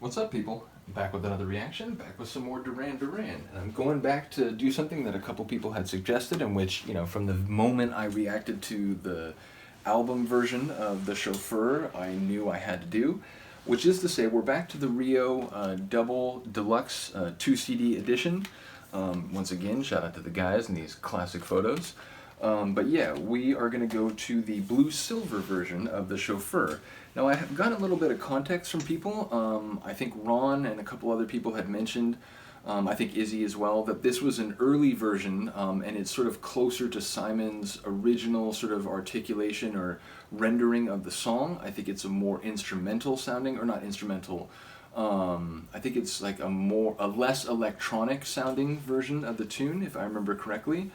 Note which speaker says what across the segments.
Speaker 1: What's up, people? Back with another reaction, back with some more Duran Duran. And I'm going back to do something that a couple people had suggested, in which, from the moment I reacted to the album version of the Chauffeur, I knew I had to do, which is to say, we're back to the Rio Double Deluxe 2 CD edition. Once again, shout out to the guys in these classic photos. But yeah, we are going to go to the blue-silver version of the Chauffeur. Now, I have gotten a little bit of context from people. I think Ron and a couple other people had mentioned, I think Izzy as well, that this was an early version, and it's sort of closer to Simon's original sort of articulation or rendering of the song. I think it's a more instrumental sounding, or not instrumental, I think it's like a less electronic sounding version of the tune, if I remember correctly.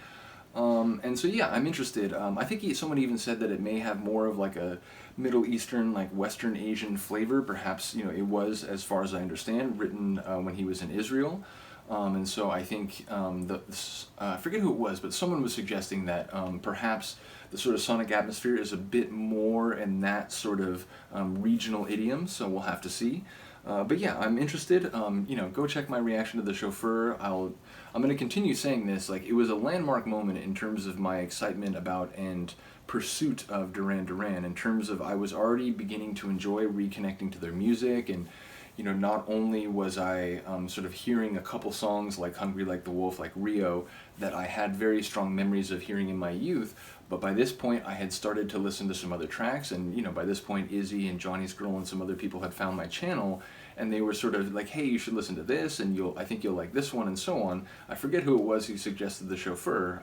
Speaker 1: And so yeah, I'm interested. I think someone even said that it may have more of like a Middle Eastern, like Western Asian flavor. Perhaps, it was, as far as I understand, written when he was in Israel. And so I think, I forget who it was, but someone was suggesting that perhaps the sort of sonic atmosphere is a bit more in that sort of regional idiom, so we'll have to see. But yeah, I'm interested. Go check my reaction to the Chauffeur. I'm going to continue saying this. Like, it was a landmark moment in terms of my excitement about and pursuit of Duran Duran. In terms of, I was already beginning to enjoy reconnecting to their music, and not only was I sort of hearing a couple songs like Hungry Like the Wolf, like Rio, that I had very strong memories of hearing in my youth, but by this point I had started to listen to some other tracks, and by this point Izzy and Johnny's Girl and some other people had found my channel, and they were sort of like, hey, you should listen to this, and I think you'll like this one, and so on. I forget who it was who suggested the Chauffeur.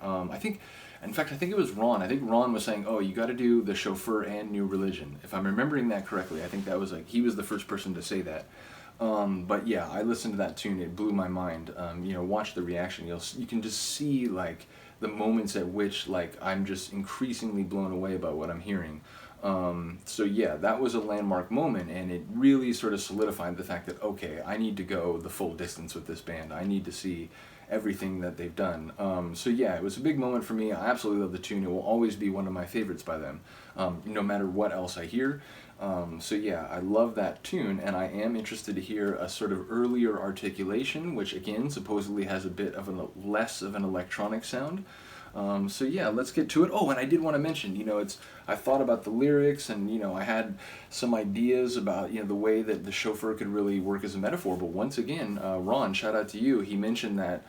Speaker 1: In fact, I think it was Ron. I think Ron was saying, oh, you got to do the Chauffeur and New Religion. If I'm remembering that correctly, I think that was like, he was the first person to say that. But yeah, I listened to that tune, it blew my mind. Watch the reaction, you can just see like the moments at which like I'm just increasingly blown away by what I'm hearing. So yeah, that was a landmark moment, and it really sort of solidified the fact that, okay, I need to go the full distance with this band. I need to see everything that they've done. So yeah, it was a big moment for me. I absolutely love the tune. It will always be one of my favorites by them, no matter what else I hear. So yeah, I love that tune, and I am interested to hear a sort of earlier articulation, which again supposedly has a bit of less of an electronic sound. So yeah, let's get to it. Oh, and I did want to mention, I thought about the lyrics, and I had some ideas about the way that the Chauffeur could really work as a metaphor. But once again, Ron, shout out to you. He mentioned that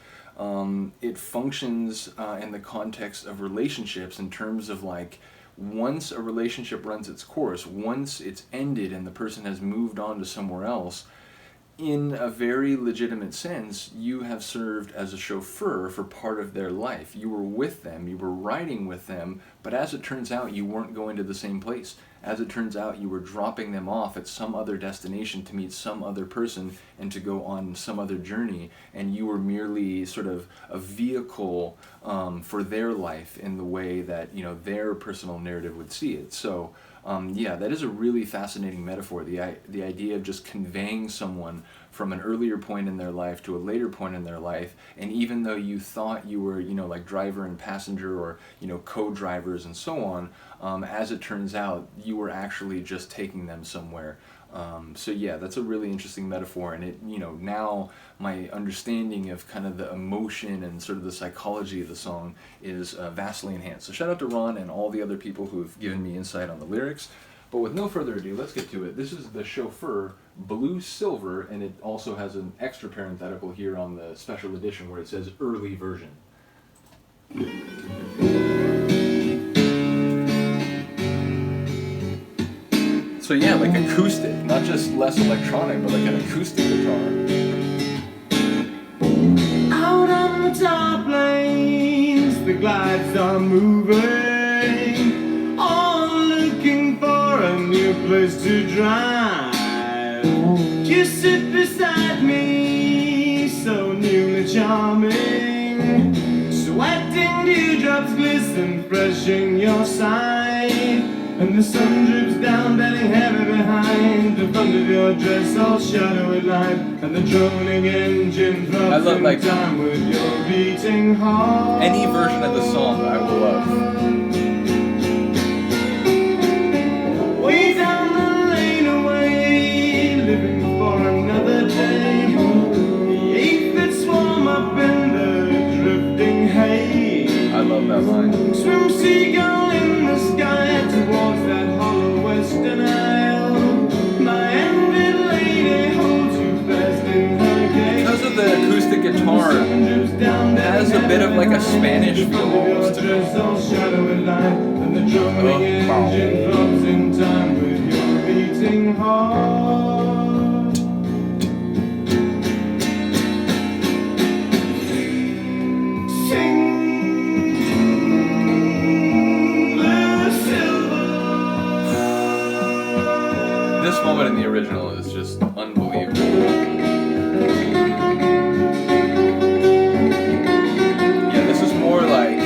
Speaker 1: it functions in the context of relationships, in terms of like, once a relationship runs its course, once it's ended and the person has moved on to somewhere else, in a very legitimate sense, you have served as a chauffeur for part of their life. You were with them, you were riding with them, but as it turns out, you weren't going to the same place. As it turns out, you were dropping them off at some other destination to meet some other person and to go on some other journey, and you were merely sort of a vehicle for their life in the way that their personal narrative would see it. So yeah, that is a really fascinating metaphor, the idea of just conveying someone from an earlier point in their life to a later point in their life, and even though you thought you were, like driver and passenger, or, co-drivers and so on, as it turns out, you were actually just taking them somewhere. So yeah, that's a really interesting metaphor, and it, now my understanding of kind of the emotion and sort of the psychology of the song is vastly enhanced. So shout out to Ron and all the other people who have given me insight on the lyrics. But with no further ado, let's get to it. This is the Chauffeur Blue Silver, and it also has an extra parenthetical here on the special edition where it says early version. So yeah, like acoustic, not just less electronic, but like an acoustic guitar.
Speaker 2: Out on the top lanes, the glides are moving, all looking for a new place to drive. You sit beside me, so newly charming, sweating dewdrops glisten fresh in your side. And the sun drips down, belly heavy behind. The front of your dress all shadowy light, and the droning engine throbs in time with your beating heart.
Speaker 1: Any version of the song I will love.
Speaker 2: Way down the lane away, living for another
Speaker 1: about mine.
Speaker 2: Swim seagull in the sky towards that hollow western isle. My envied lady holds you fast in her gaze.
Speaker 1: Because of the acoustic guitar, it has a bit of like a Spanish feel almost to it.
Speaker 2: And the drumming engine throbs in time with your beating heart. Sing, blue silver.
Speaker 1: This moment in the original is just unbelievable. Yeah, this is more like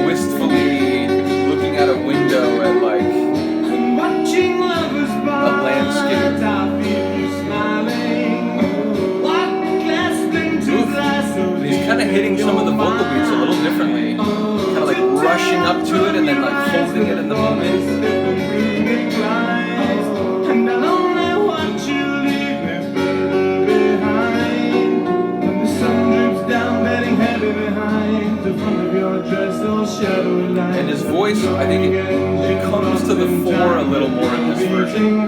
Speaker 1: wistfully looking out a window at like
Speaker 2: And watching lovers part,
Speaker 1: a landscape.
Speaker 2: I feel you smiling. Walk glass into glass.
Speaker 1: And he's kind of hitting some of the vocal beats a little differently, kind of like rushing up to it and then like holding it in the moment.
Speaker 2: And I'll only watch you leave me further behind. When the sun droops down, bedding heavy behind the front of your dress, all shadowy line.
Speaker 1: And his voice, I think it comes to the fore a little more in this version.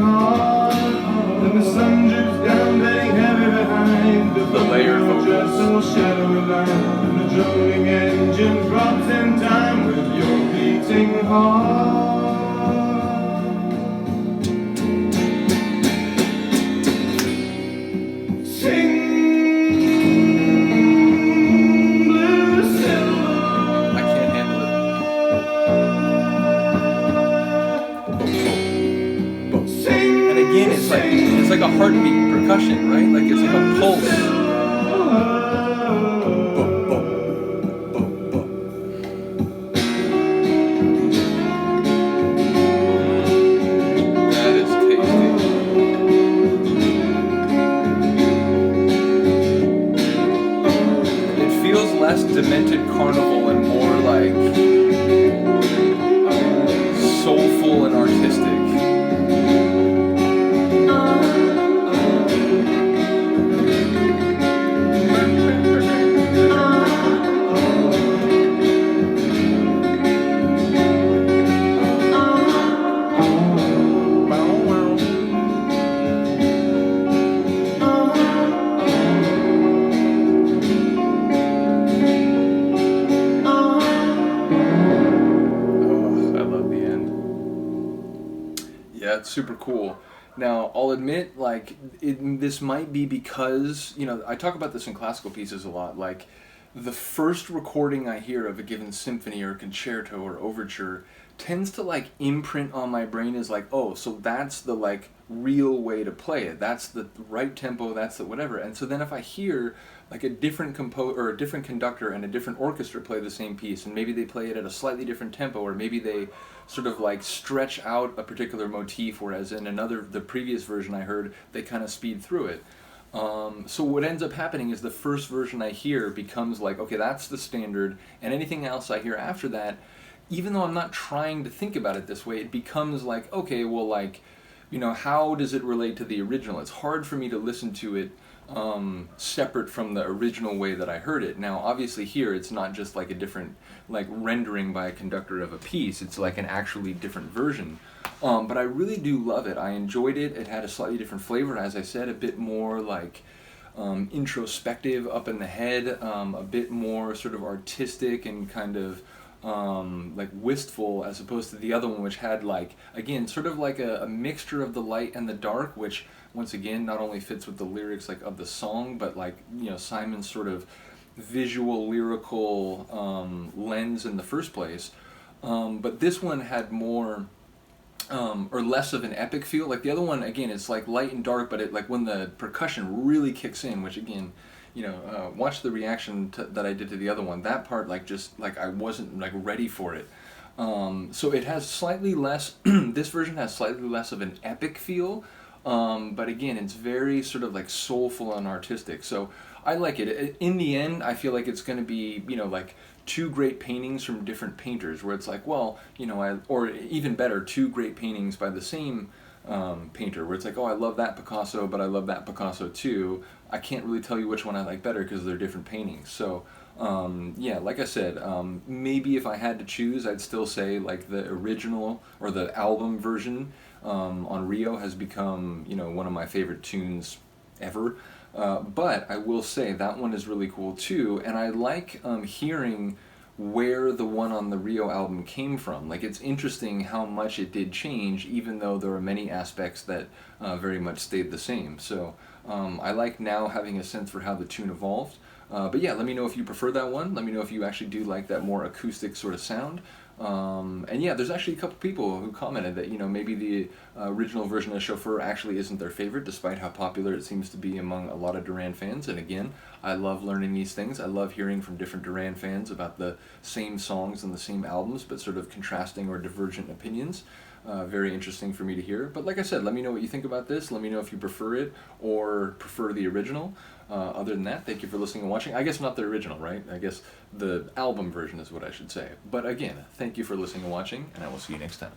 Speaker 2: When the sun droops down, bedding heavy behind the
Speaker 1: layered
Speaker 2: front of your dress,
Speaker 1: vocals.
Speaker 2: all shadowy line. And the drumming engine throbs in time with your beating heart. Sing, blue silver.
Speaker 1: I can't handle it.
Speaker 2: Sing,
Speaker 1: And again, it's like a heartbeat percussion, right? Like it's like a pulse. That is tasty. It feels less demented carnival and more like soulful and artistic. Yeah, it's super cool. Now, I'll admit, like, this might be because, you know, I talk about this in classical pieces a lot. Like, the first recording I hear of a given symphony or concerto or overture tends to, like, imprint on my brain as, like, oh, so that's the, like, real way to play it. That's the right tempo, that's the whatever. And so then if I hear, like, a different or a different conductor and a different orchestra play the same piece, and maybe they play it at a slightly different tempo, or maybe they sort of like stretch out a particular motif, whereas in the previous version I heard, they kind of speed through it. So what ends up happening is the first version I hear becomes like, okay, that's the standard, and anything else I hear after that, even though I'm not trying to think about it this way, it becomes like, okay, well, like, you know, how does it relate to the original? It's hard for me to listen to it separate from the original way that I heard it. Now, obviously here, it's not just like a different, like, rendering by a conductor of a piece. It's like an actually different version. But I really do love it. I enjoyed it. It had a slightly different flavor. As I said, a bit more like introspective, up in the head, a bit more sort of artistic and kind of like wistful, as opposed to the other one, which had, like, again, sort of like a mixture of the light and the dark, which once again not only fits with the lyrics, like, of the song, but, like, you know, Simon's sort of visual lyrical lens in the first place. But this one had more or less of an epic feel. Like the other one, again, it's like light and dark, but it, like, when the percussion really kicks in, which again, you know, watch the reaction that I did to the other one. That part, like, just like I wasn't, like, ready for it. So it has slightly less. This version has slightly less of an epic feel, but again, it's very sort of like soulful and artistic. So I like it. In the end, I feel like it's going to be, you know, like two great paintings from different painters, where it's like, well, you know, or even better, two great paintings by the same painter, where it's like, oh, I love that Picasso, but I love that Picasso too. I can't really tell you which one I like better because they're different paintings. So yeah, like I said, maybe if I had to choose, I'd still say like the original or the album version on Rio has become, you know, one of my favorite tunes ever. But I will say that one is really cool too, and I like hearing where the one on the Rio album came from. Like, it's interesting how much it did change, even though there are many aspects that very much stayed the same. So I like now having a sense for how the tune evolved. But yeah, let me know if you prefer that one. Let me know if you actually do like that more acoustic sort of sound. And yeah, there's actually a couple people who commented that, you know, maybe the original version of Chauffeur actually isn't their favorite, despite how popular it seems to be among a lot of Duran fans. And again, I love learning these things. I love hearing from different Duran fans about the same songs and the same albums, but sort of contrasting or divergent opinions. Very interesting for me to hear. But like I said, let me know what you think about this. Let me know if you prefer it or prefer the original. Other than that, thank you for listening and watching. I guess not the original, right? I guess the album version is what I should say. But again, thank you for listening and watching, and I will see you next time.